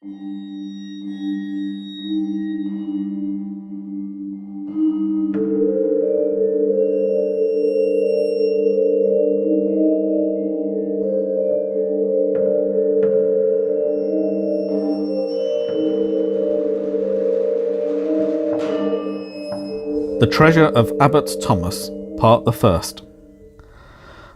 The Treasure of Abbot Thomas, Part the First.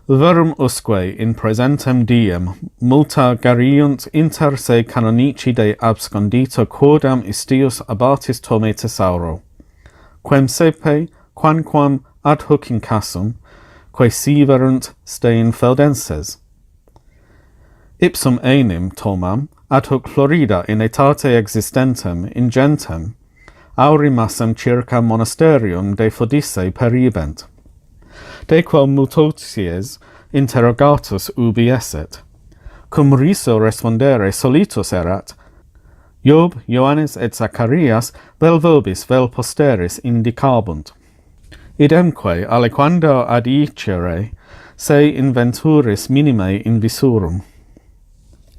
Verum usque in presentem diem multa gariunt inter se canonici de abscondito quodam istius abbatis Thome thesauro, quem sepe, quamquam ad hoc incassum, quae siverunt stein feldenses. Ipsum enim Thomam ad hoc Florida in etate existentem ingentem, aurimassem circa monasterium de Fodice peribent, de quo multoties interrogatus ubi esset, cum riso respondere solitus erat, Job, Ioannis et Zacharias vel vobis vel posteris indicabunt. Idemque aliquando adicere se inventuris minime invisurum.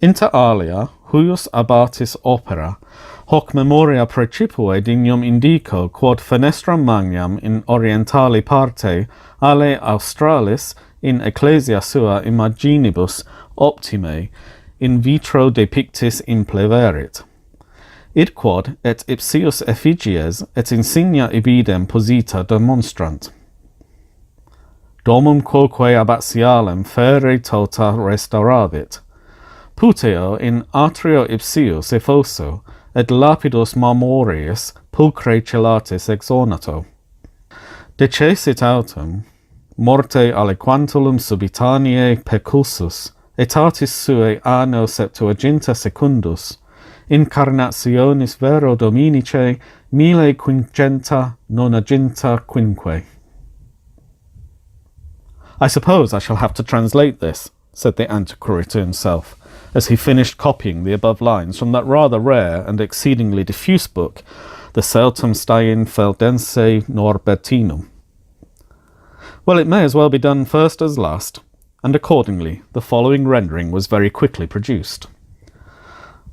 Inter alia, huius abbatis opera, hoc memoria precipue dignum indico quod fenestram magnam in orientali parte ale australis in ecclesia sua imaginibus optime in vitro depictis impleverit. Id quod et ipsius effigies et insignia ibidem posita demonstrant. Domum quoque abbatialem ferre tota restauravit. Puteo in atrio ipsius effoso, et lapidus marmoreis pulchre celatis exornato. Decesit autem, morte aliquantulum subitaniae peculsus, etatis suae anno septuaginta secundus, incarnationis vero dominice 1595. I suppose I shall have to translate this, said the Antiquary to himself, as he finished copying the above lines from that rather rare and exceedingly diffuse book, the Celtum Stein Feldense Norbertinum. Well, it may as well be done first as last, and accordingly the following rendering was very quickly produced.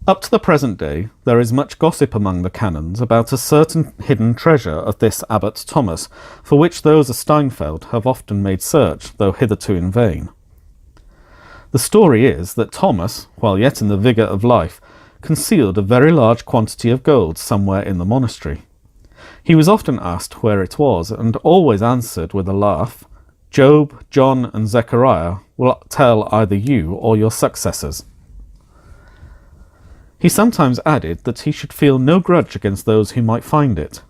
Up to the present day, there is much gossip among the canons about a certain hidden treasure of this Abbot Thomas, for which those of Steinfeld have often made search, though hitherto in vain. The story is that Thomas, while yet in the vigour of life, concealed a very large quantity of gold somewhere in the monastery. He was often asked where it was, and always answered with a laugh, Job, John, and Zechariah will tell either you or your successors. He sometimes added that he should feel no grudge against those who might find it.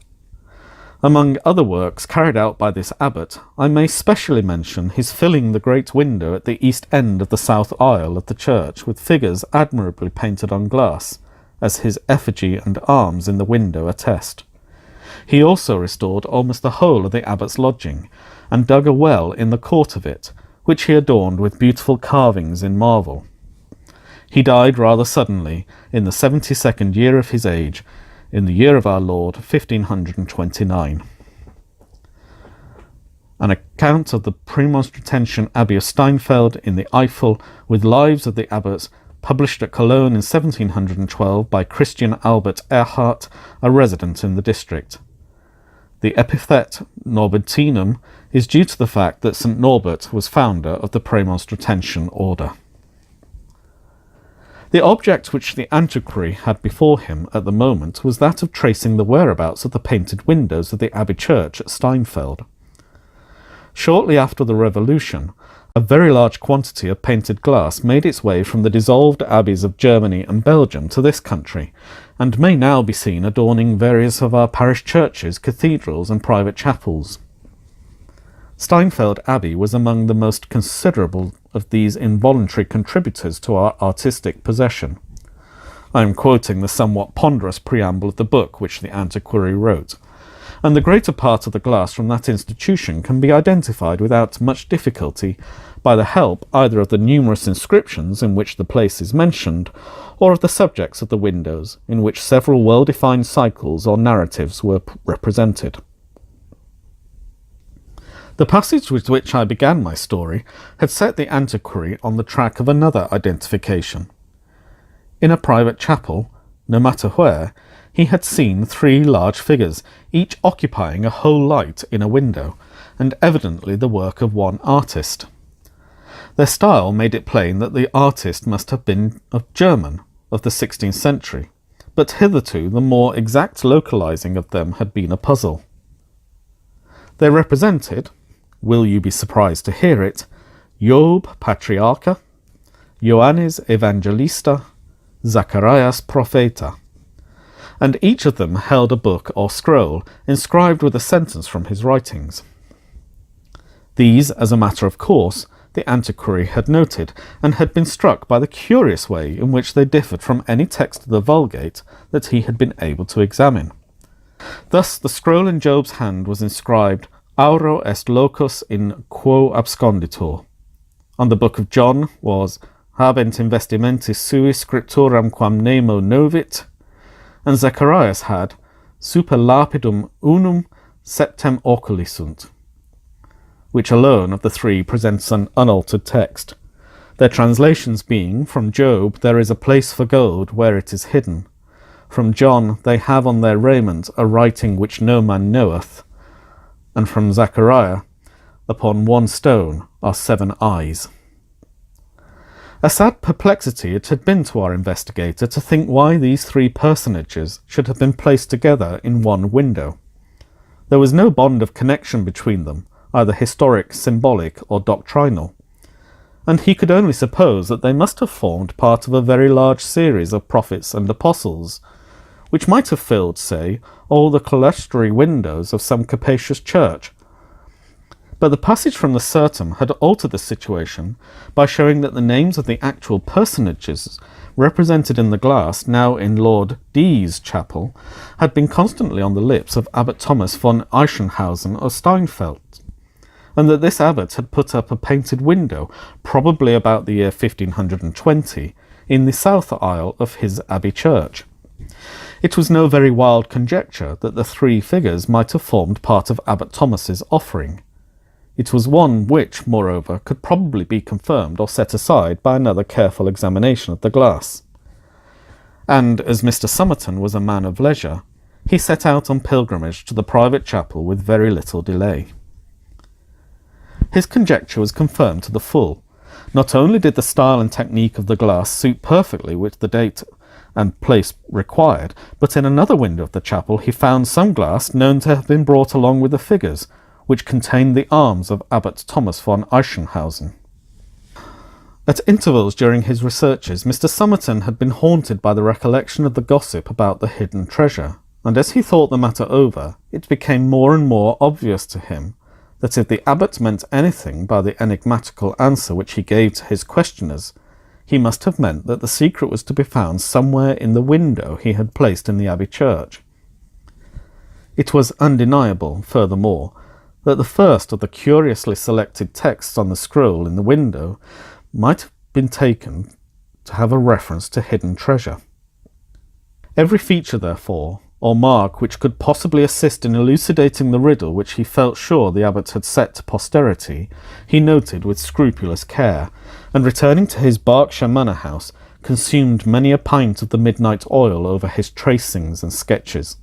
Among other works carried out by this abbot, I may specially mention his filling the great window at the east end of the south aisle of the church with figures admirably painted on glass, as his effigy and arms in the window attest. He also restored almost the whole of the abbot's lodging, and dug a well in the court of it, which he adorned with beautiful carvings in marble. He died rather suddenly, in the 72nd year of his age, in the year of our Lord, 1529. An account of the Premonstratensian Abbey of Steinfeld in the Eifel, with lives of the abbots, published at Cologne in 1712 by Christian Albert Erhard, a resident in the district. The epithet Norbertinum is due to the fact that St. Norbert was founder of the Premonstratensian order. The object which the Antiquary had before him at the moment was that of tracing the whereabouts of the painted windows of the Abbey Church at Steinfeld. Shortly after the Revolution, a very large quantity of painted glass made its way from the dissolved abbeys of Germany and Belgium to this country, and may now be seen adorning various of our parish churches, cathedrals, and private chapels. Steinfeld Abbey was among the most considerable of these involuntary contributors to our artistic possession. I am quoting the somewhat ponderous preamble of the book which the Antiquary wrote, and the greater part of the glass from that institution can be identified without much difficulty by the help either of the numerous inscriptions in which the place is mentioned, or of the subjects of the windows, in which several well-defined cycles or narratives were represented. The passage with which I began my story had set the Antiquary on the track of another identification. In a private chapel, no matter where, he had seen 3 large figures, each occupying a whole light in a window, and evidently the work of one artist. Their style made it plain that the artist must have been a German of the 16th century, but hitherto the more exact localizing of them had been a puzzle. They represented, will you be surprised to hear it, Job Patriarcha, Ioannis Evangelista, Zacharias Propheta, and each of them held a book or scroll inscribed with a sentence from his writings. These, as a matter of course, the Antiquary had noted, and had been struck by the curious way in which they differed from any text of the Vulgate that he had been able to examine. Thus the scroll in Job's hand was inscribed Auro est locus in quo absconditur. On the book of John was Habent investimentis sui scripturam quam nemo novit, and Zacharias had Super lapidum unum septem oculi sunt, which alone of the 3 presents an unaltered text, their translations being, from Job, there is a place for gold where it is hidden. From John, they have on their raiment a writing which no man knoweth. And from Zachariah, upon one stone are 7 eyes. A sad perplexity it had been to our investigator to think why these 3 personages should have been placed together in one window. There was no bond of connection between them, either historic, symbolic, or doctrinal, and he could only suppose that they must have formed part of a very large series of prophets and apostles, which might have filled, say, all the clerestory windows of some capacious church. But the passage from the Certum had altered the situation by showing that the names of the actual personages represented in the glass, now in Lord D's chapel, had been constantly on the lips of Abbot Thomas von Eichenhausen of Steinfeld, and that this abbot had put up a painted window, probably about the year 1520, in the south aisle of his abbey church. It was no very wild conjecture that the 3 figures might have formed part of Abbot Thomas's offering. It was one which, moreover, could probably be confirmed or set aside by another careful examination of the glass. And as Mr. Somerton was a man of leisure, he set out on pilgrimage to the private chapel with very little delay. His conjecture was confirmed to the full. Not only did the style and technique of the glass suit perfectly with the date and place required, but in another window of the chapel he found some glass known to have been brought along with the figures, which contained the arms of Abbot Thomas von Eichenhausen. At intervals during his researches, Mr. Somerton had been haunted by the recollection of the gossip about the hidden treasure, and as he thought the matter over, it became more and more obvious to him that if the abbot meant anything by the enigmatical answer which he gave to his questioners, he must have meant that the secret was to be found somewhere in the window he had placed in the abbey church. It was undeniable, furthermore, that the first of the curiously selected texts on the scroll in the window might have been taken to have a reference to hidden treasure. Every feature, therefore, or mark which could possibly assist in elucidating the riddle which he felt sure the abbot had set to posterity, he noted with scrupulous care, and returning to his Berkshire manor house, consumed many a pint of the midnight oil over his tracings and sketches.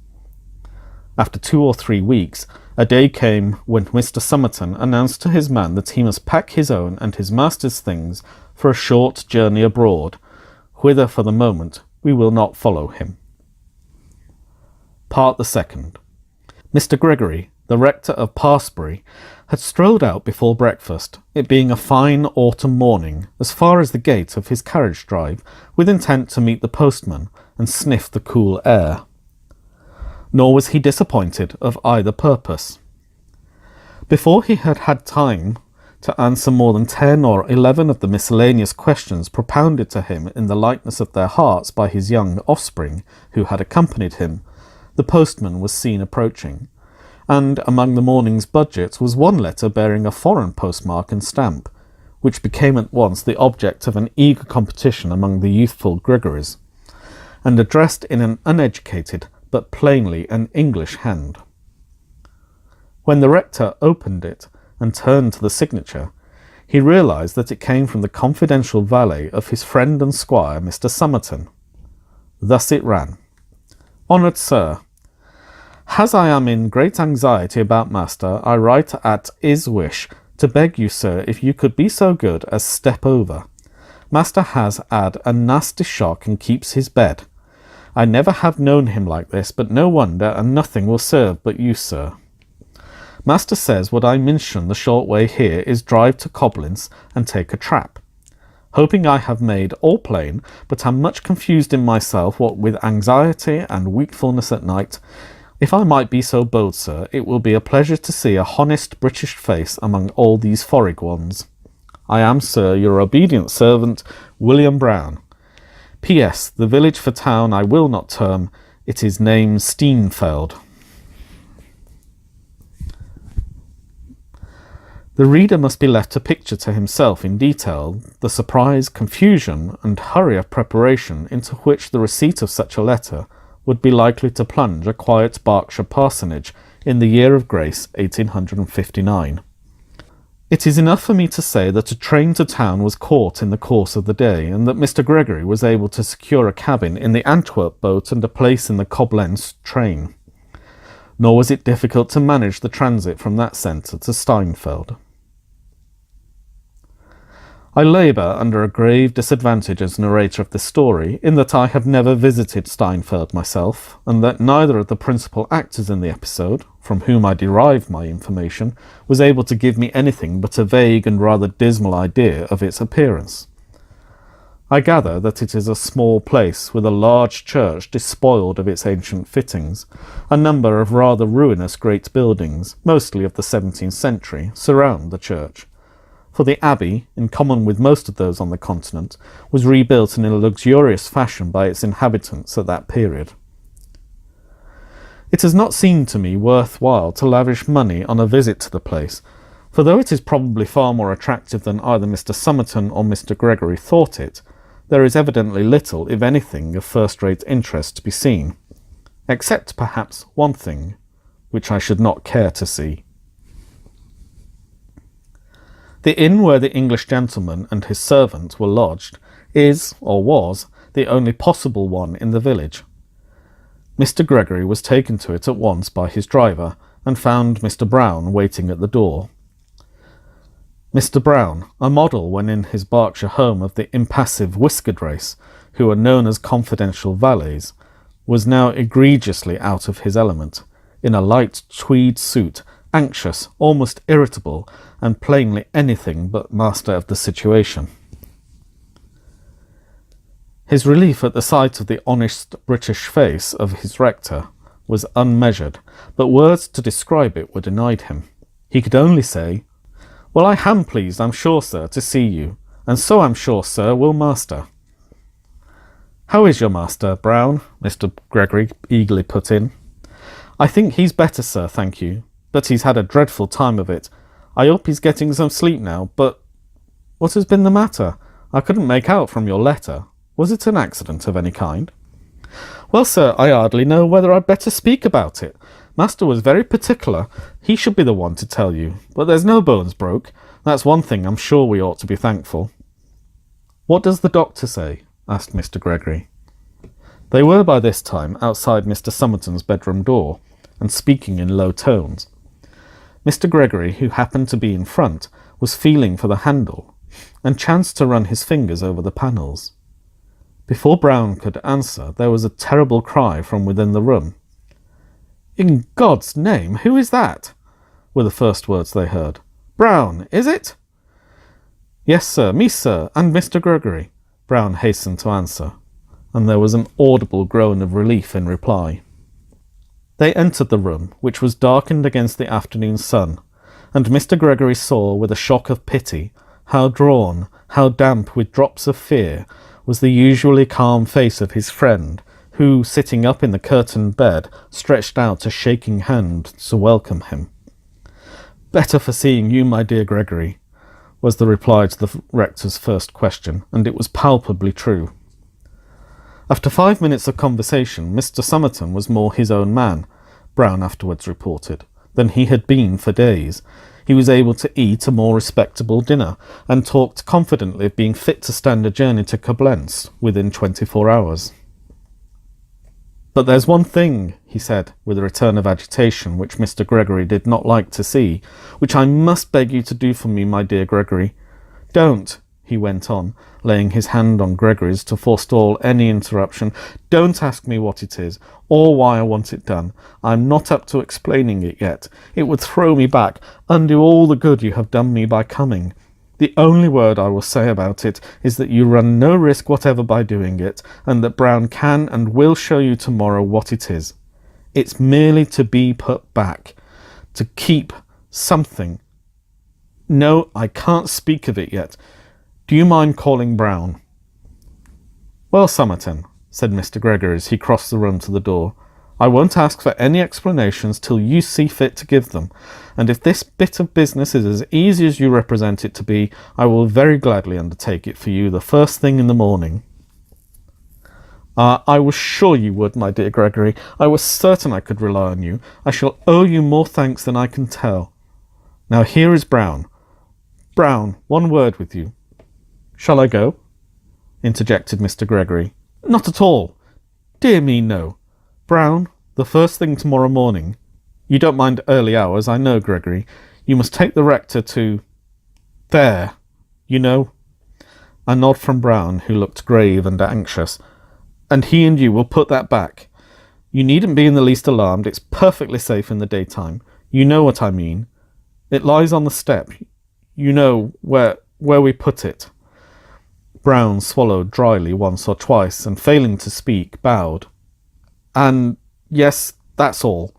After 2 or 3 weeks, a day came when Mr. Somerton announced to his man that he must pack his own and his master's things for a short journey abroad, whither for the moment we will not follow him. Part the second. Mr. Gregory, the rector of Parsbury, had strolled out before breakfast, it being a fine autumn morning, as far as the gate of his carriage drive, with intent to meet the postman and sniff the cool air. Nor was he disappointed of either purpose. Before he had had time to answer more than 10 or 11 of the miscellaneous questions propounded to him in the lightness of their hearts by his young offspring, who had accompanied him, the postman was seen approaching, and among the morning's budget was one letter bearing a foreign postmark and stamp, which became at once the object of an eager competition among the youthful Gregorys, and addressed in an uneducated but plainly an English hand. When the rector opened it and turned to the signature, he realized that it came from the confidential valet of his friend and squire, Mr. Somerton. Thus it ran. Honoured Sir, as I am in great anxiety about master, I write at his wish to beg you, sir, if you could be so good as step over. Master has had a nasty shock and keeps his bed. I never have known him like this, but no wonder, and nothing will serve but you, sir. Master says what I mention the short way here is drive to Coblentz and take a trap. Hoping I have made all plain, but am much confused in myself, what with anxiety and wakefulness at night. If I might be so bold, sir, it will be a pleasure to see a honest British face among all these foreign ones. I am, sir, your obedient servant, William Brown. P.S. The village for town I will not term, it is named Steinfeld. The reader must be left to picture to himself in detail the surprise, confusion, and hurry of preparation into which the receipt of such a letter would be likely to plunge a quiet Berkshire parsonage in the year of grace 1859. It is enough for me to say that a train to town was caught in the course of the day, and that Mr. Gregory was able to secure a cabin in the Antwerp boat and a place in the Coblentz train. Nor was it difficult to manage the transit from that centre to Steinfeld. I labour under a grave disadvantage as narrator of this story, in that I have never visited Steinfeld myself, and that neither of the principal actors in the episode, from whom I derive my information, was able to give me anything but a vague and rather dismal idea of its appearance. I gather that it is a small place with a large church despoiled of its ancient fittings. A number of rather ruinous great buildings, mostly of the 17th century, surround the church. For the abbey, in common with most of those on the continent, was rebuilt in a luxurious fashion by its inhabitants at that period. It has not seemed to me worth-while to lavish money on a visit to the place, for though it is probably far more attractive than either Mr. Somerton or Mr. Gregory thought it, there is evidently little, if anything, of first-rate interest to be seen, except perhaps one thing, which I should not care to see. The inn where the English gentleman and his servant were lodged is, or was, the only possible one in the village. Mr. Gregory was taken to it at once by his driver, and found Mr. Brown waiting at the door. Mr. Brown, a model when in his Berkshire home of the impassive whiskered race, who are known as confidential valets, was now egregiously out of his element, in a light tweed suit, anxious, almost irritable, and plainly anything but master of the situation. His relief at the sight of the honest British face of his rector was unmeasured, but words to describe it were denied him. He could only say, "Well, I am pleased, I'm sure, sir, to see you, and so I'm sure, sir, will master." "How is your master, Brown?" Mr. Gregory eagerly put in. "I think he's better, sir, thank you, but he's had a dreadful time of it. I hope he's getting some sleep now, but what has been the matter? I couldn't make out from your letter. Was it an accident of any kind?" "Well, sir, I hardly know whether I'd better speak about it. Master was very particular. He should be the one to tell you. But there's no bones broke. That's one thing I'm sure we ought to be thankful." "What does the doctor say?" asked Mr. Gregory. They were by this time outside Mr. Somerton's bedroom door, and speaking in low tones. Mr. Gregory, who happened to be in front, was feeling for the handle, and chanced to run his fingers over the panels. Before Brown could answer, there was a terrible cry from within the room. "In God's name, who is that?" were the first words they heard. "Brown, is it?" "Yes, sir, me, sir, and Mr. Gregory," Brown hastened to answer, and there was an audible groan of relief in reply. They entered the room, which was darkened against the afternoon sun, and Mr. Gregory saw, with a shock of pity, how drawn, how damp with drops of fear, was the usually calm face of his friend, who, sitting up in the curtained bed, stretched out a shaking hand to welcome him. "Better for seeing you, my dear Gregory," was the reply to the rector's first question, and it was palpably true. After 5 minutes of conversation, Mr. Somerton was more his own man, Brown afterwards reported, than he had been for days. He was able to eat a more respectable dinner, and talked confidently of being fit to stand a journey to Coblentz within 24 hours. But there's one thing, he said, with a return of agitation which Mr. Gregory did not like to see, which I must beg you to do for me, my dear Gregory. Don't, he went on, laying his hand on Gregory's to forestall any interruption, don't ask me what it is, or why I want it done. I'm not up to explaining it yet. It would throw me back, undo all the good you have done me by coming. The only word I will say about it is that you run no risk whatever by doing it, and that Brown can and will show you tomorrow what it is. It's merely to be put back, to keep something. No, I can't speak of it yet. Do you mind calling Brown? Well, Somerton, said Mr. Gregory as he crossed the room to the door, I won't ask for any explanations till you see fit to give them, and if this bit of business is as easy as you represent it to be, I will very gladly undertake it for you the first thing in the morning. I was sure you would, my dear Gregory. I was certain I could rely on you. I shall owe you more thanks than I can tell. Now here is Brown. Brown, one word with you. Shall I go? Interjected Mr. Gregory. Not at all. Dear me, no. Brown, the first thing tomorrow morning. You don't mind early hours, I know, Gregory. You must take the rector to... there, you know. A nod from Brown, who looked grave and anxious. And he and you will put that back. You needn't be in the least alarmed. It's perfectly safe in the daytime. You know what I mean. It lies on the step. You know where we put it. Brown swallowed dryly once or twice, and failing to speak, bowed. And yes, that's all.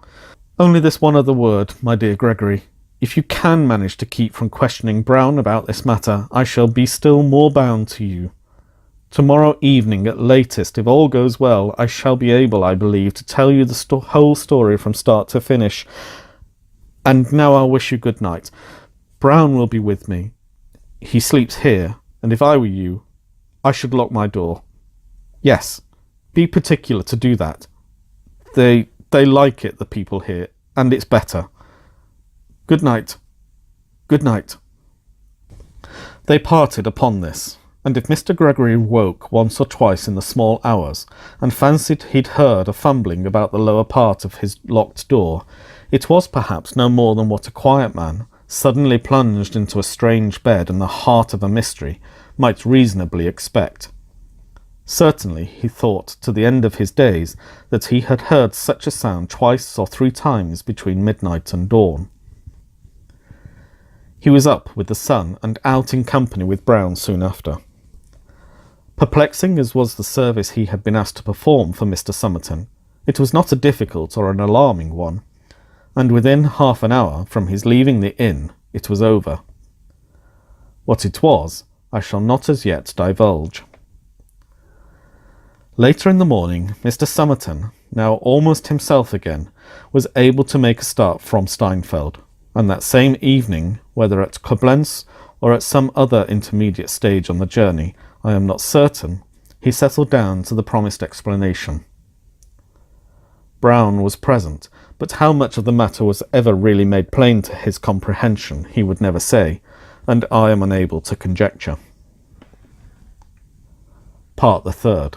Only this one other word, my dear Gregory. If you can manage to keep from questioning Brown about this matter, I shall be still more bound to you. Tomorrow evening at latest, if all goes well, I shall be able, I believe, to tell you the whole story from start to finish. And now I'll wish you good night. Brown will be with me. He sleeps here, and if I were you, I should lock my door. Yes, be particular to do that. They like it, the people here, and it's better. Good night. Good night. They parted upon this, and if Mr. Gregory woke once or twice in the small hours, and fancied he'd heard a fumbling about the lower part of his locked door, it was perhaps no more than what a quiet man, suddenly plunged into a strange bed in the heart of a mystery, might reasonably expect. Certainly he thought to the end of his days that he had heard such a sound twice or three times between midnight and dawn. He was up with the sun and out in company with Brown soon after. Perplexing as was the service he had been asked to perform for Mr. Somerton, it was not a difficult or an alarming one, and within half an hour from his leaving the inn it was over. What it was, I shall not as yet divulge. Later in the morning, Mr. Somerton, now almost himself again, was able to make a start from Steinfeld, and that same evening, whether at Koblenz or at some other intermediate stage on the journey, I am not certain, he settled down to the promised explanation. Brown was present, but how much of the matter was ever really made plain to his comprehension he would never say, and I am unable to conjecture. Part the third.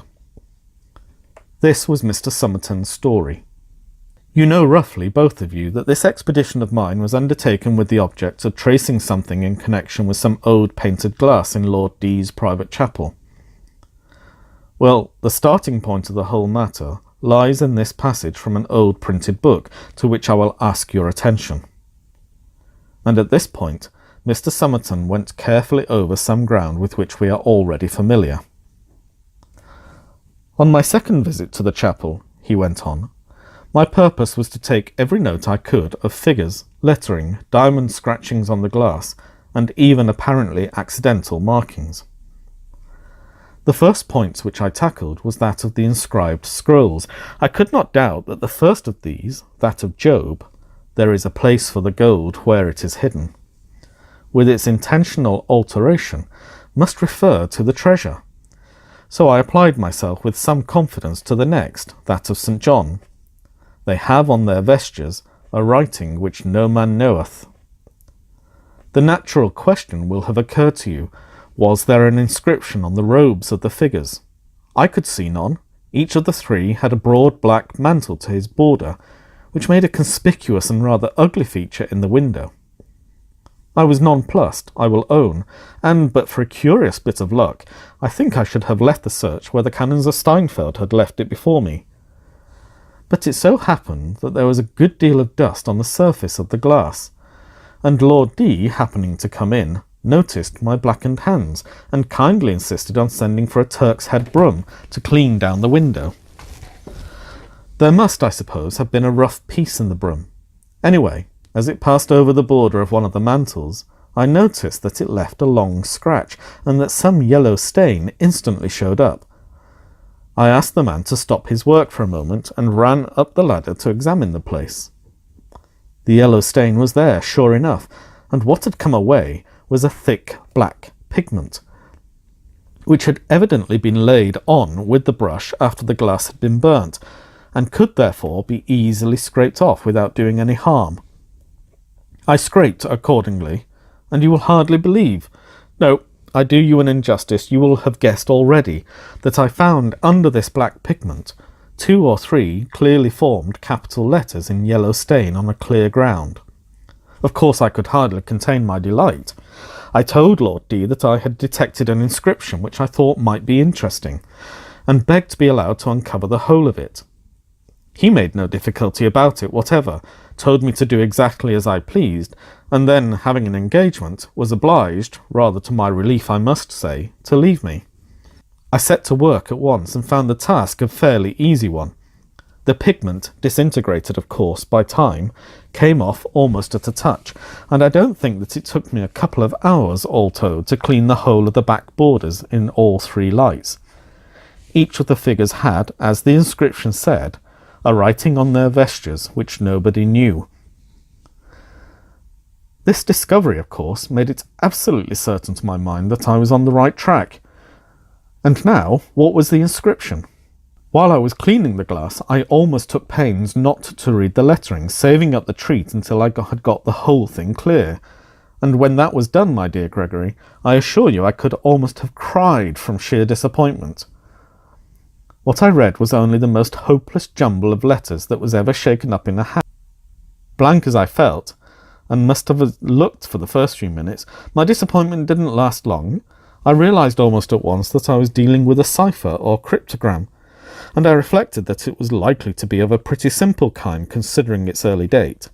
This was Mr. Somerton's story. You know roughly, both of you, that this expedition of mine was undertaken with the object of tracing something in connection with some old painted glass in Lord D.'s private chapel. Well, the starting point of the whole matter lies in this passage from an old printed book, to which I will ask your attention. And at this point, Mr. Somerton went carefully over some ground with which we are already familiar. On my second visit to the chapel, he went on, my purpose was to take every note I could of figures, lettering, diamond scratchings on the glass, and even apparently accidental markings. The first point which I tackled was that of the inscribed scrolls. I could not doubt that the first of these, that of Job, there is a place for the gold where it is hidden, with its intentional alteration, must refer to the treasure. So I applied myself with some confidence to the next, that of St. John. They have on their vestures a writing which no man knoweth. The natural question will have occurred to you, was there an inscription on the robes of the figures? I could see none. Each of the three had a broad black mantle to his border, which made a conspicuous and rather ugly feature in the window. I was nonplussed, I will own, and but for a curious bit of luck, I think I should have left the search where the canons of Steinfeld had left it before me. But it so happened that there was a good deal of dust on the surface of the glass, and Lord D, happening to come in, noticed my blackened hands, and kindly insisted on sending for a Turk's head broom to clean down the window. There must, I suppose, have been a rough piece in the broom. Anyway, as it passed over the border of one of the mantles, I noticed that it left a long scratch, and that some yellow stain instantly showed up. I asked the man to stop his work for a moment, and ran up the ladder to examine the place. The yellow stain was there, sure enough, and what had come away was a thick black pigment, which had evidently been laid on with the brush after the glass had been burnt, and could therefore be easily scraped off without doing any harm. I scraped accordingly, and you will hardly believe, no, I do you an injustice, you will have guessed already, that I found under this black pigment 2 or 3 clearly formed capital letters in yellow stain on a clear ground. Of course I could hardly contain my delight. I told Lord D that I had detected an inscription which I thought might be interesting, and begged to be allowed to uncover the whole of it. He made no difficulty about it whatever, told me to do exactly as I pleased, and then, having an engagement, was obliged, rather to my relief I must say, to leave me. I set to work at once and found the task a fairly easy one. The pigment, disintegrated of course by time, came off almost at a touch, and I don't think that it took me a couple of hours all told to clean the whole of the back borders in all 3 lights. Each of the figures had, as the inscription said, a writing on their vestures which nobody knew. This discovery, of course, made it absolutely certain to my mind that I was on the right track. And now, what was the inscription? While I was cleaning the glass, I almost took pains not to read the lettering, saving up the treat until I had got the whole thing clear. And when that was done, my dear Gregory, I assure you I could almost have cried from sheer disappointment. What I read was only the most hopeless jumble of letters that was ever shaken up in a hat. Blank as I felt, and must have looked for the first few minutes, my disappointment didn't last long. I realised almost at once that I was dealing with a cipher or cryptogram, and I reflected that it was likely to be of a pretty simple kind considering its early date.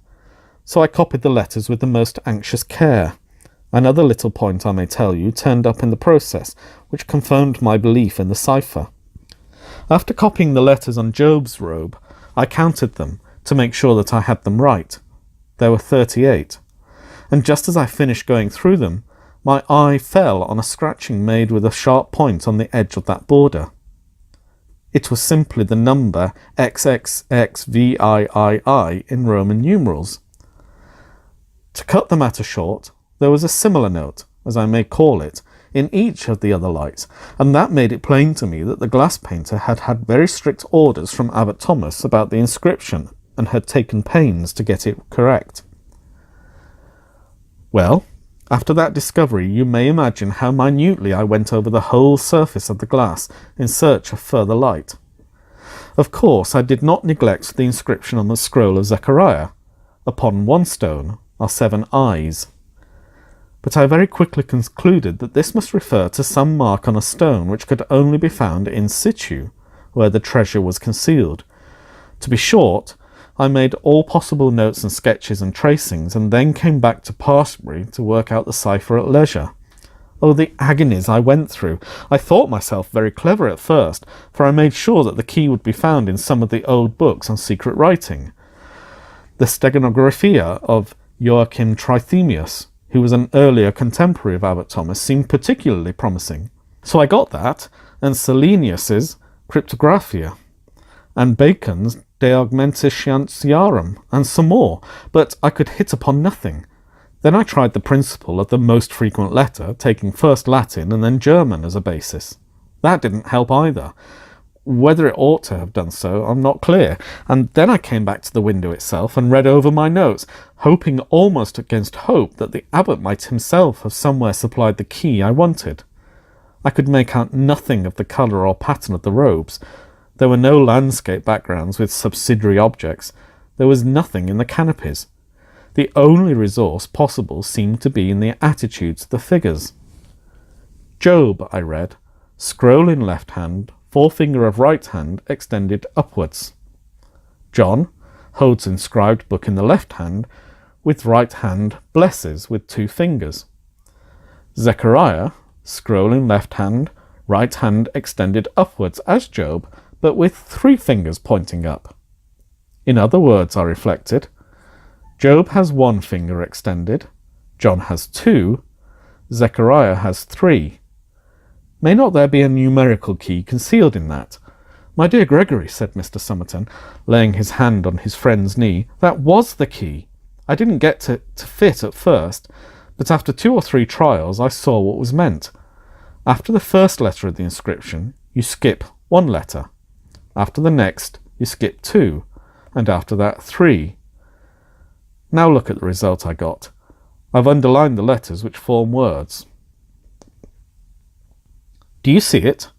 So I copied the letters with the most anxious care. Another little point, I may tell you, turned up in the process, which confirmed my belief in the cipher. After copying the letters on Job's robe, I counted them to make sure that I had them right. There were 38, and just as I finished going through them, my eye fell on a scratching made with a sharp point on the edge of that border. It was simply the number XXXVIII in Roman numerals. To cut the matter short, there was a similar note, as I may call it, in each of the other lights, and that made it plain to me that the glass painter had had very strict orders from Abbot Thomas about the inscription, and had taken pains to get it correct. Well, after that discovery you may imagine how minutely I went over the whole surface of the glass in search of further light. Of course I did not neglect the inscription on the scroll of Zechariah. Upon one stone are 7 eyes. But I very quickly concluded that this must refer to some mark on a stone which could only be found in situ, where the treasure was concealed. To be short, I made all possible notes and sketches and tracings, and then came back to Parsbury to work out the cipher at leisure. Oh, the agonies I went through! I thought myself very clever at first, for I made sure that the key would be found in some of the old books on secret writing. The Steganographia of Joachim Trithemius, who was an earlier contemporary of Abbot Thomas, seemed particularly promising. So I got that, and Selenius's Cryptographia, and Bacon's De Augmentatientiarum, and some more, but I could hit upon nothing. Then I tried the principle of the most frequent letter, taking first Latin and then German as a basis. That didn't help either. Whether it ought to have done so, I'm not clear, and then I came back to the window itself and read over my notes, hoping almost against hope that the abbot might himself have somewhere supplied the key I wanted. I could make out nothing of the colour or pattern of the robes, There were no landscape backgrounds with subsidiary objects. There was nothing in the canopies. The only resource possible seemed to be in the attitudes of the figures. Job, I read, scroll in left hand, forefinger of right hand extended upwards. John holds inscribed book in the left hand, with right hand blesses with 2 fingers. Zechariah, scroll in left hand, right hand extended upwards as Job, but with 3 fingers pointing up. In other words, I reflected, Job has 1 finger extended, John has 2, Zechariah has 3. May not there be a numerical key concealed in that? My dear Gregory, said Mr. Somerton, laying his hand on his friend's knee, that was the key. I didn't get to fit at first, but after 2 or 3 trials I saw what was meant. After the first letter of the inscription, you skip 1 letter. After the next, you skip 2, and after that 3. Now look at the result I got. I've underlined the letters which form words. Do you see it?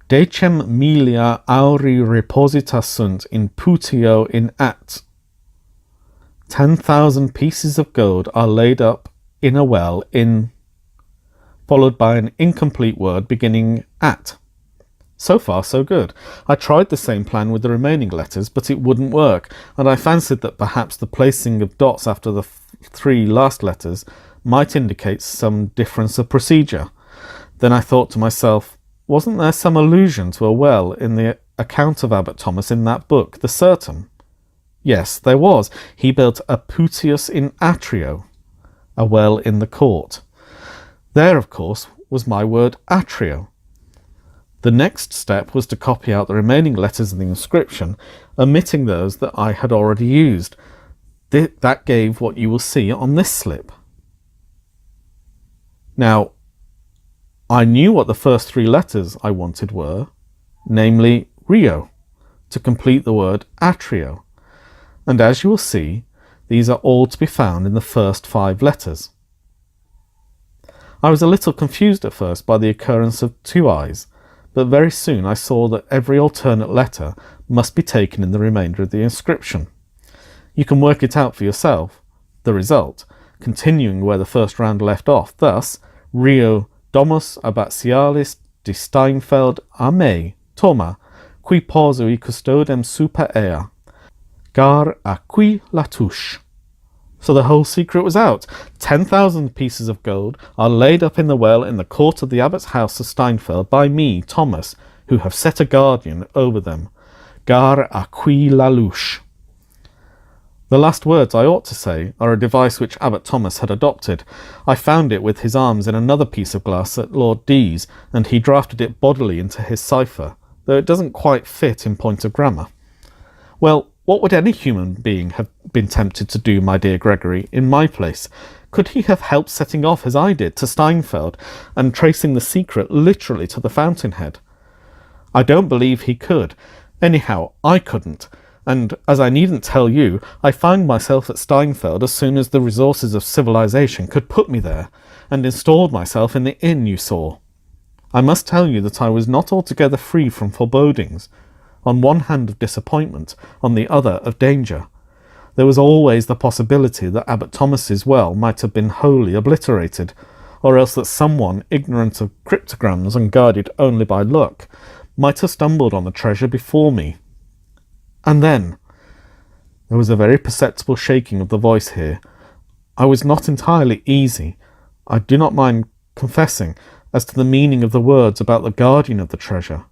Decem milia auri reposita sunt in putio in at. 10,000 pieces of gold are laid up in a well in, followed by an incomplete word beginning at. So far, so good. I tried the same plan with the remaining letters, but it wouldn't work, and I fancied that perhaps the placing of dots after the 3 last letters might indicate some difference of procedure. Then I thought to myself, wasn't there some allusion to a well in the account of Abbot Thomas in that book, the Certum? Yes, there was. He built a putius in atrio, a well in the court. There, of course, was my word atrio. The next step was to copy out the remaining letters of the inscription, omitting those that I had already used. That gave what you will see on this slip. Now, I knew what the first 3 letters I wanted were, namely Rio, to complete the word atrio. And as you will see, these are all to be found in the first 5 letters. I was a little confused at first by the occurrence of 2 I's, but very soon I saw that every alternate letter must be taken in the remainder of the inscription. You can work it out for yourself, the result, continuing where the first round left off, thus, Rio Domus abbatialis de Steinfeld a me, Toma, qui posui custodem super ea, Gare a qui la touche. So the whole secret was out. 10,000 pieces of gold are laid up in the well in the court of the abbot's house of Steinfeld by me, Thomas, who have set a guardian over them. Gare a qui la louche. The last words I ought to say are a device which Abbot Thomas had adopted. I found it with his arms in another piece of glass at Lord D's, and he drafted it bodily into his cipher, though it doesn't quite fit in point of grammar. Well, what would any human being have been tempted to do, my dear Gregory, in my place? Could he have helped setting off, as I did, to Steinfeld, and tracing the secret literally to the fountainhead? I don't believe he could. Anyhow, I couldn't. And, as I needn't tell you, I found myself at Steinfeld as soon as the resources of civilization could put me there, and installed myself in the inn you saw. I must tell you that I was not altogether free from forebodings, on one hand of disappointment, on the other of danger. There was always the possibility that Abbot Thomas's well might have been wholly obliterated, or else that someone ignorant of cryptograms and guided only by luck might have stumbled on the treasure before me. And then, there was a very perceptible shaking of the voice here. I was not entirely easy, I do not mind confessing, as to the meaning of the words about the guardian of the treasure.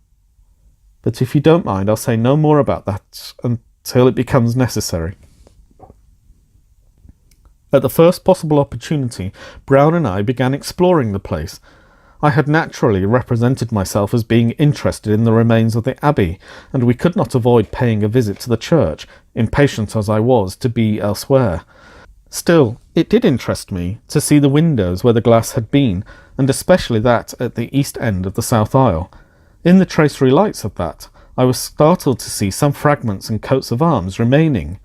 But if you don't mind, I'll say no more about that until it becomes necessary. At the first possible opportunity, Brown and I began exploring the place. I had naturally represented myself as being interested in the remains of the abbey, and we could not avoid paying a visit to the church, impatient as I was to be elsewhere. Still, it did interest me to see the windows where the glass had been, and especially that at the east end of the south aisle. In the tracery lights of that, I was startled to see some fragments and coats of arms remaining.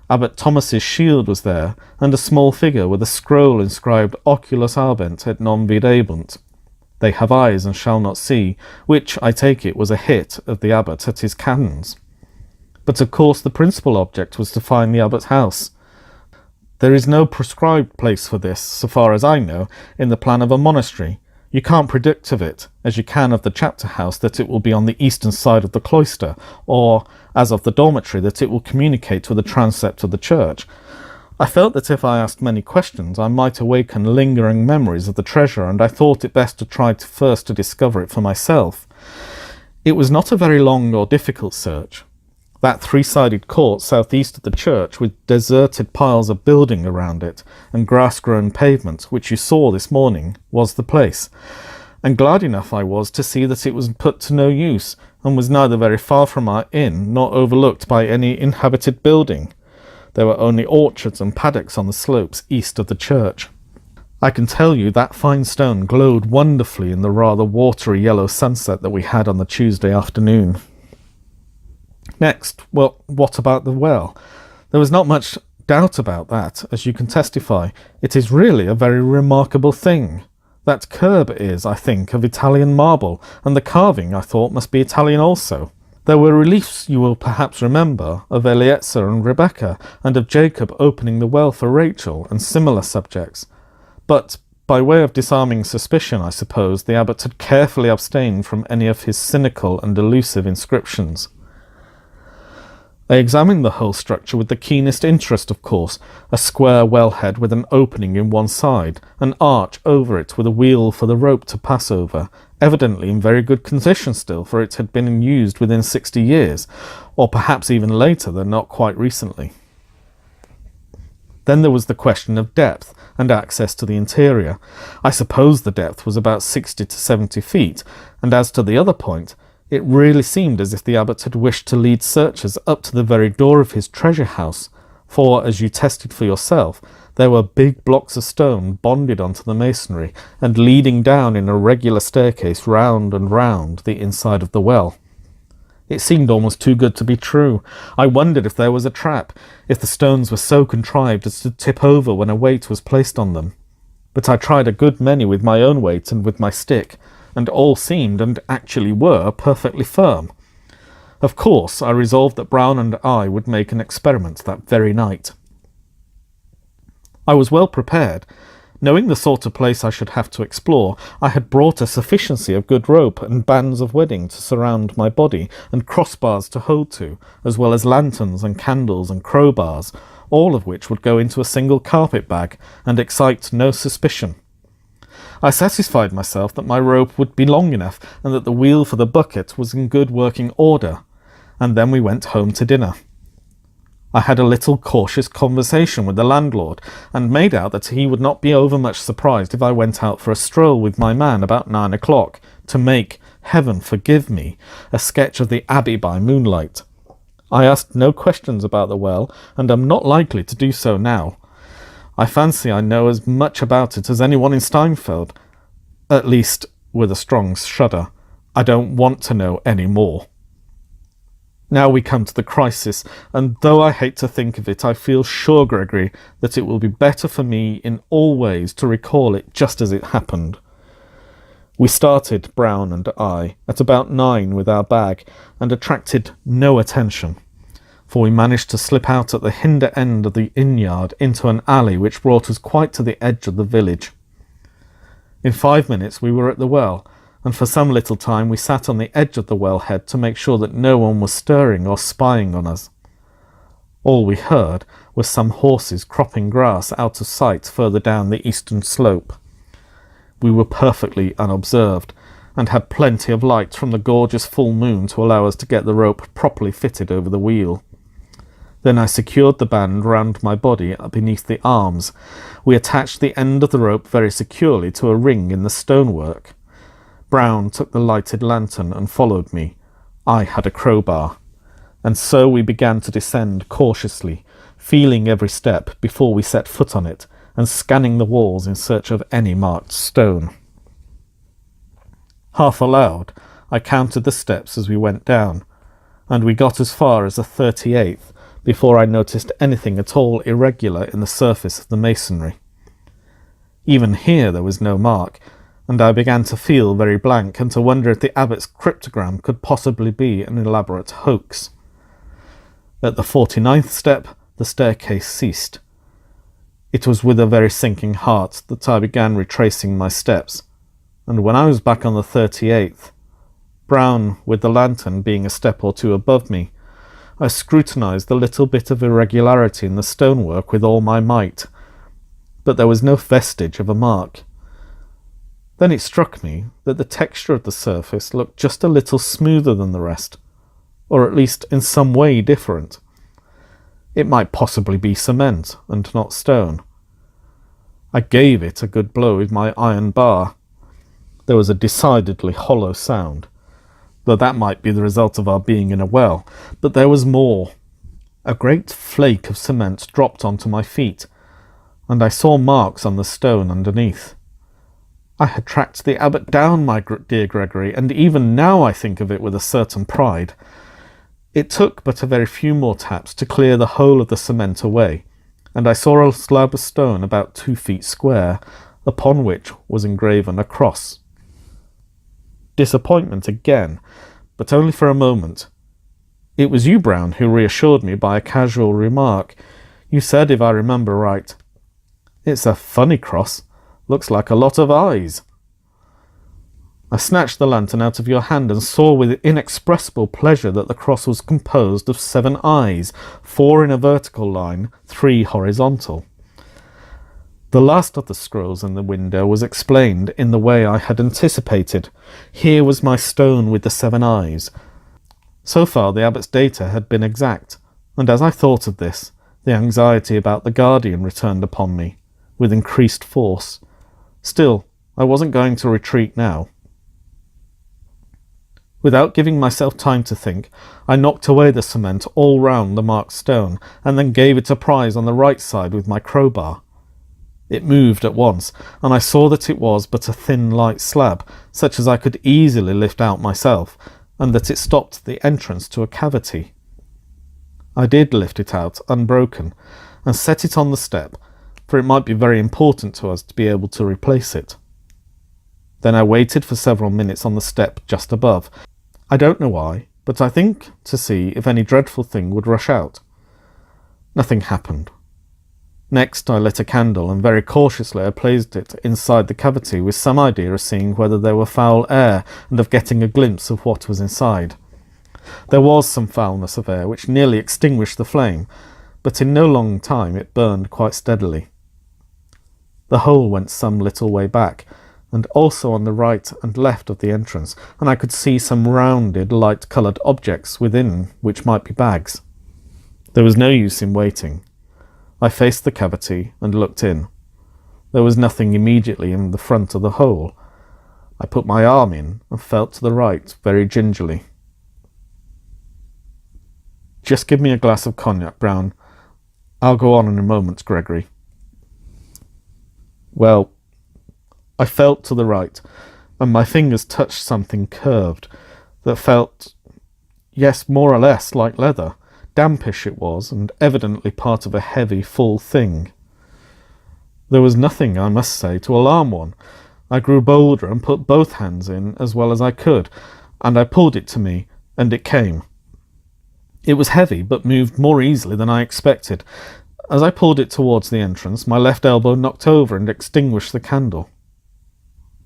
Abbot Thomas's shield was there, and a small figure with a scroll inscribed Oculus Arbent et non videbunt. They have eyes and shall not see, which, I take it, was a hit of the abbot at his cannons. But of course the principal object was to find the abbot's house. There is no prescribed place for this, so far as I know, in the plan of a monastery. You can't predict of it, as you can of the chapter house, that it will be on the eastern side of the cloister, or, as of the dormitory, that it will communicate with the transept of the church. I felt that if I asked many questions, I might awaken lingering memories of the treasure, and I thought it best to try first to discover it for myself. It was not a very long or difficult search. That three-sided court southeast of the church, with deserted piles of building around it, and grass-grown pavement, which you saw this morning, was the place. And glad enough I was to see that it was put to no use, and was neither very far from our inn, nor overlooked by any inhabited building. There were only orchards and paddocks on the slopes east of the church. I can tell you that fine stone glowed wonderfully in the rather watery yellow sunset that we had on the Tuesday afternoon. Next, well, what about the well? There was not much doubt about that, as you can testify. It is really a very remarkable thing. That curb is, I think, of Italian marble, and the carving, I thought, must be Italian also. There were reliefs, you will perhaps remember, of Eliezer and Rebecca, and of Jacob opening the well for Rachel, and similar subjects. But, by way of disarming suspicion, I suppose, the abbot had carefully abstained from any of his cynical and elusive inscriptions. I examined the whole structure with the keenest interest, of course, a square wellhead with an opening in one side, an arch over it with a wheel for the rope to pass over, evidently in very good condition still, for it had been used within 60 years, or perhaps even later than not quite recently. Then there was the question of depth and access to the interior. I suppose the depth was about 60 to 70 feet, and as to the other point, it really seemed as if the abbot had wished to lead searchers up to the very door of his treasure house, for, as you tested for yourself, there were big blocks of stone bonded onto the masonry, and leading down in a regular staircase round and round the inside of the well. It seemed almost too good to be true. I wondered if there was a trap, if the stones were so contrived as to tip over when a weight was placed on them. But I tried a good many with my own weight and with my stick, and all seemed, and actually were, perfectly firm. Of course, I resolved that Brown and I would make an experiment that very night. I was well prepared. Knowing the sort of place I should have to explore, I had brought a sufficiency of good rope and bands of wedding to surround my body, and crossbars to hold to, as well as lanterns and candles and crowbars, all of which would go into a single carpet bag, and excite no suspicion. I satisfied myself that my rope would be long enough, and that the wheel for the bucket was in good working order, and then we went home to dinner. I had a little cautious conversation with the landlord, and made out that he would not be overmuch surprised if I went out for a stroll with my man about 9 o'clock, to make, heaven forgive me, a sketch of the abbey by moonlight. I asked no questions about the well, and am not likely to do so now. I fancy I know as much about it as anyone in Steinfeld. At least, with a strong shudder, I don't want to know any more. Now we come to the crisis, and though I hate to think of it, I feel sure, Gregory, that it will be better for me in all ways to recall it just as it happened. We started, Brown and I, at about 9 with our bag, and attracted no attention, for we managed to slip out at the hinder end of the inn-yard into an alley which brought us quite to the edge of the village. In 5 minutes we were at the well, and for some little time we sat on the edge of the wellhead to make sure that no one was stirring or spying on us. All we heard was some horses cropping grass out of sight further down the eastern slope. We were perfectly unobserved, and had plenty of light from the gorgeous full moon to allow us to get the rope properly fitted over the wheel. Then I secured the band round my body beneath the arms. We attached the end of the rope very securely to a ring in the stonework. Brown took the lighted lantern and followed me. I had a crowbar. And so we began to descend cautiously, feeling every step before we set foot on it, and scanning the walls in search of any marked stone. Half aloud, I counted the steps as we went down, and we got as far as the 38th before I noticed anything at all irregular in the surface of the masonry. Even here there was no mark, and I began to feel very blank and to wonder if the abbot's cryptogram could possibly be an elaborate hoax. At the 49th step, the staircase ceased. It was with a very sinking heart that I began retracing my steps, and when I was back on the 38th, Brown, with the lantern being a step or two above me, I scrutinized the little bit of irregularity in the stonework with all my might, but there was no vestige of a mark. Then it struck me that the texture of the surface looked just a little smoother than the rest, or at least in some way different. It might possibly be cement and not stone. I gave it a good blow with my iron bar. There was a decidedly hollow sound, though that might be the result of our being in a well, but there was more. A great flake of cement dropped onto my feet, and I saw marks on the stone underneath. I had tracked the abbot down, my dear Gregory, and even now I think of it with a certain pride. It took but a very few more taps to clear the whole of the cement away, and I saw a slab of stone about 2 feet square, upon which was engraven a cross. Disappointment again, but only for a moment. It was you, Brown, who reassured me by a casual remark. You said, if I remember right, "It's a funny cross. Looks like a lot of eyes." I snatched the lantern out of your hand and saw with inexpressible pleasure that the cross was composed of 7 eyes, 4 in a vertical line, 3 horizontal. The last of the scrolls in the window was explained in the way I had anticipated. Here was my stone with the 7 eyes. So far the abbot's data had been exact, and as I thought of this, the anxiety about the guardian returned upon me, with increased force. Still, I wasn't going to retreat now. Without giving myself time to think, I knocked away the cement all round the marked stone, and then gave it a prise on the right side with my crowbar. It moved at once, and I saw that it was but a thin light slab, such as I could easily lift out myself, and that it stopped at the entrance to a cavity. I did lift it out unbroken, and set it on the step, for it might be very important to us to be able to replace it. Then I waited for several minutes on the step just above. I don't know why, but I think to see if any dreadful thing would rush out. Nothing happened. Next I lit a candle, and very cautiously I placed it inside the cavity with some idea of seeing whether there were foul air and of getting a glimpse of what was inside. There was some foulness of air which nearly extinguished the flame, but in no long time it burned quite steadily. The hole went some little way back, and also on the right and left of the entrance, and I could see some rounded, light-coloured objects within which might be bags. There was no use in waiting. I faced the cavity and looked in. There was nothing immediately in the front of the hole. I put my arm in and felt to the right very gingerly. "Just give me a glass of cognac, Brown. I'll go on in a moment, Gregory." Well, I felt to the right, and my fingers touched something curved that felt, yes, more or less like leather. Dampish it was, and evidently part of a heavy, full thing. There was nothing, I must say, to alarm one. I grew bolder and put both hands in as well as I could, and I pulled it to me, and it came. It was heavy, but moved more easily than I expected. As I pulled it towards the entrance, my left elbow knocked over and extinguished the candle.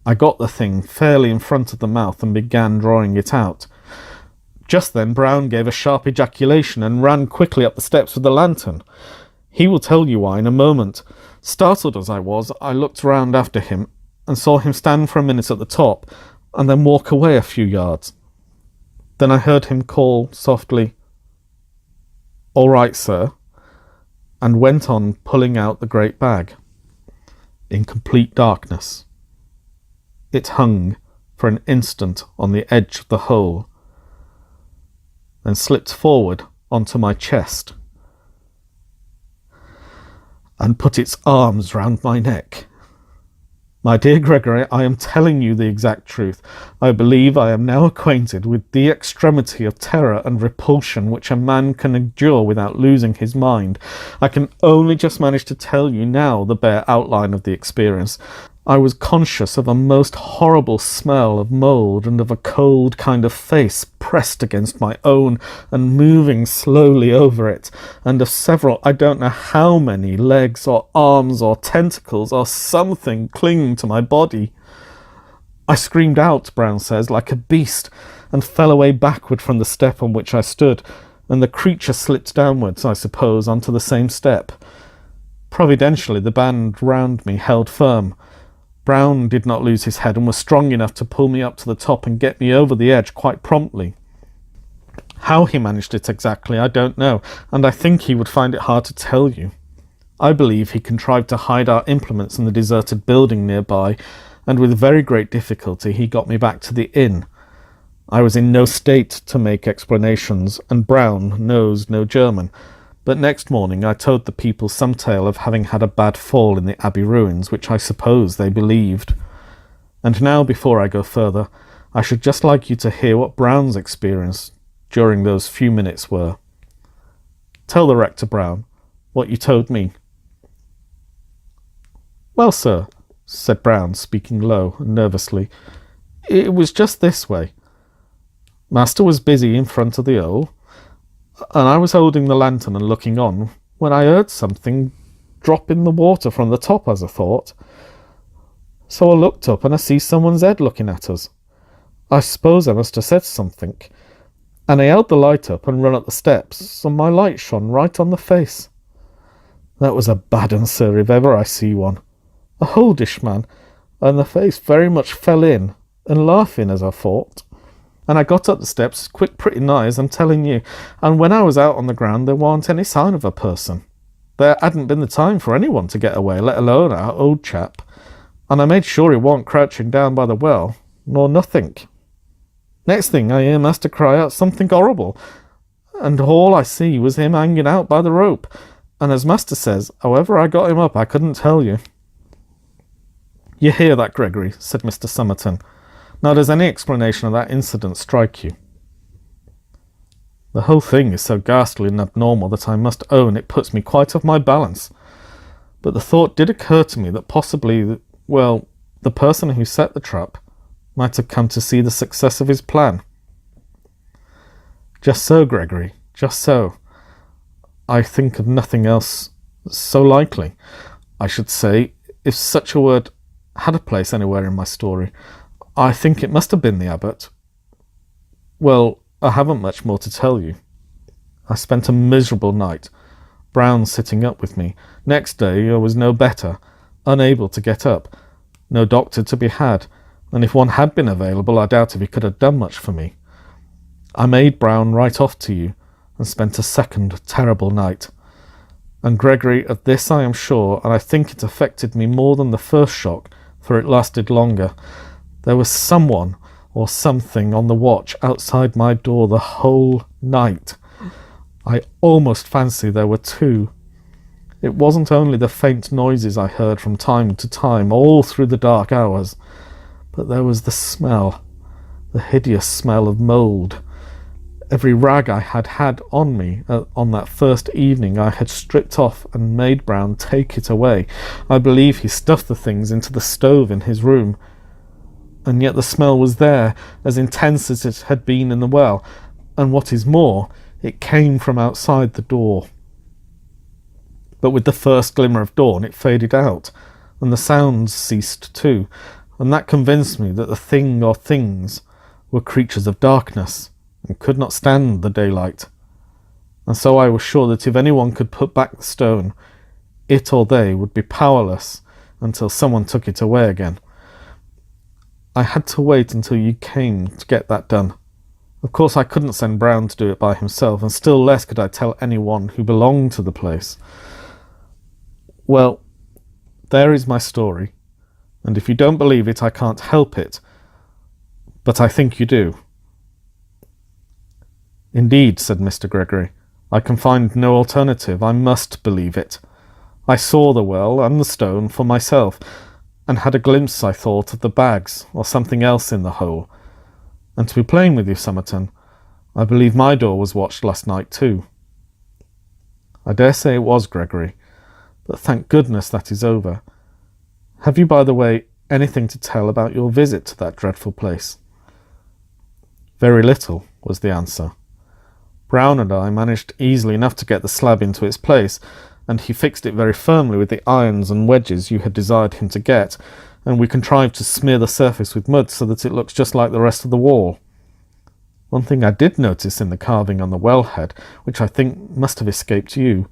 I got the thing fairly in front of the mouth and began drawing it out. Just then Brown gave a sharp ejaculation and ran quickly up the steps with the lantern. He will tell you why in a moment. Startled as I was, I looked round after him and saw him stand for a minute at the top and then walk away a few yards. Then I heard him call softly, "All right, sir," and went on pulling out the great bag. In complete darkness. It hung for an instant on the edge of the hole, then slipped forward onto my chest and put its arms round my neck. My dear Gregory, I am telling you the exact truth. I believe I am now acquainted with the extremity of terror and repulsion which a man can endure without losing his mind. I can only just manage to tell you now the bare outline of the experience. I was conscious of a most horrible smell of mould and of a cold kind of face pressed against my own and moving slowly over it, and of several, I don't know how many, legs or arms or tentacles or something clinging to my body. I screamed out, Brown says, like a beast, and fell away backward from the step on which I stood, and the creature slipped downwards, I suppose, onto the same step. Providentially, the band round me held firm. Brown did not lose his head and was strong enough to pull me up to the top and get me over the edge quite promptly. How he managed it exactly, I don't know, and I think he would find it hard to tell you. I believe he contrived to hide our implements in the deserted building nearby, and with very great difficulty he got me back to the inn. I was in no state to make explanations, and Brown knows no German, but next morning I told the people some tale of having had a bad fall in the Abbey ruins, which I suppose they believed. And now, before I go further, I should just like you to hear what Brown's experience during those few minutes were. Tell the rector, Brown, what you told me. Well, sir, said Brown, speaking low and nervously, it was just this way. Master was busy in front of the hole, and I was holding the lantern and looking on, when I heard something drop in the water from the top, as I thought. So I looked up, and I see someone's head looking at us. I suppose I must have said something, and I held the light up and run up the steps, and my light shone right on the face. That was a bad un, sir, if ever I see one. A oldish man, and the face very much fell in, and laughing, as I thought. And I got up the steps quick pretty nigh, as I'm telling you, and when I was out on the ground there warn't any sign of a person. There hadn't been the time for anyone to get away, let alone our old chap, and I made sure he warn't crouching down by the well, nor nothink. Next thing I hear Master cry out something horrible, and all I see was him hanging out by the rope, and as Master says, however I got him up I couldn't tell you. You hear that, Gregory, said Mr. Somerton. Now, does any explanation of that incident strike you? The whole thing is so ghastly and abnormal that I must own it puts me quite off my balance. But the thought did occur to me that possibly, well, the person who set the trap might have come to see the success of his plan. Just so, Gregory, just so. I think of nothing else so likely. I should say, if such a word had a place anywhere in my story, I think it must have been the Abbot. Well, I haven't much more to tell you. I spent a miserable night, Brown sitting up with me. Next day I was no better, unable to get up, no doctor to be had, and if one had been available I doubt if he could have done much for me. I made Brown write off to you, and spent a second terrible night. And Gregory, of this I am sure, and I think it affected me more than the first shock, for it lasted longer. There was someone or something on the watch outside my door the whole night. I almost fancy there were two. It wasn't only the faint noises I heard from time to time all through the dark hours, but there was the smell, the hideous smell of mould. Every rag I had had on me on that first evening I had stripped off and made Brown take it away. I believe he stuffed the things into the stove in his room. And yet the smell was there, as intense as it had been in the well, and what is more, it came from outside the door. But with the first glimmer of dawn it faded out, and the sounds ceased too, and that convinced me that the thing or things were creatures of darkness, and could not stand the daylight. And so I was sure that if anyone could put back the stone, it or they would be powerless until someone took it away again. I had to wait until you came to get that done. Of course I couldn't send Brown to do it by himself, and still less could I tell anyone who belonged to the place. Well, there is my story, and if you don't believe it I can't help it, but I think you do. Indeed, said Mr. Gregory, I can find no alternative. I must believe it. I saw the well and the stone for myself, and had a glimpse, I thought, of the bags or something else in the hole. And to be plain with you, Somerton, I believe my door was watched last night too. I dare say it was, Gregory, but thank goodness that is over. Have you, by the way, Anything to tell about your visit to that dreadful place?" "Very little," was the answer. "Brown and I managed easily enough to get the slab into its place, and he fixed it very firmly with the irons and wedges you had desired him to get, and we contrived to smear the surface with mud so that it looks just like the rest of the wall. One thing I did notice in the carving on the wellhead, which I think must have escaped you.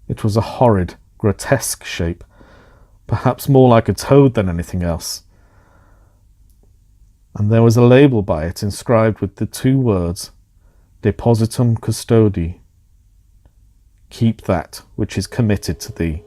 It was a horrid, grotesque shape, perhaps more like a toad than anything else. And there was a label by it inscribed with the 2 words, Depositum Custodi. Keep that which is committed to thee."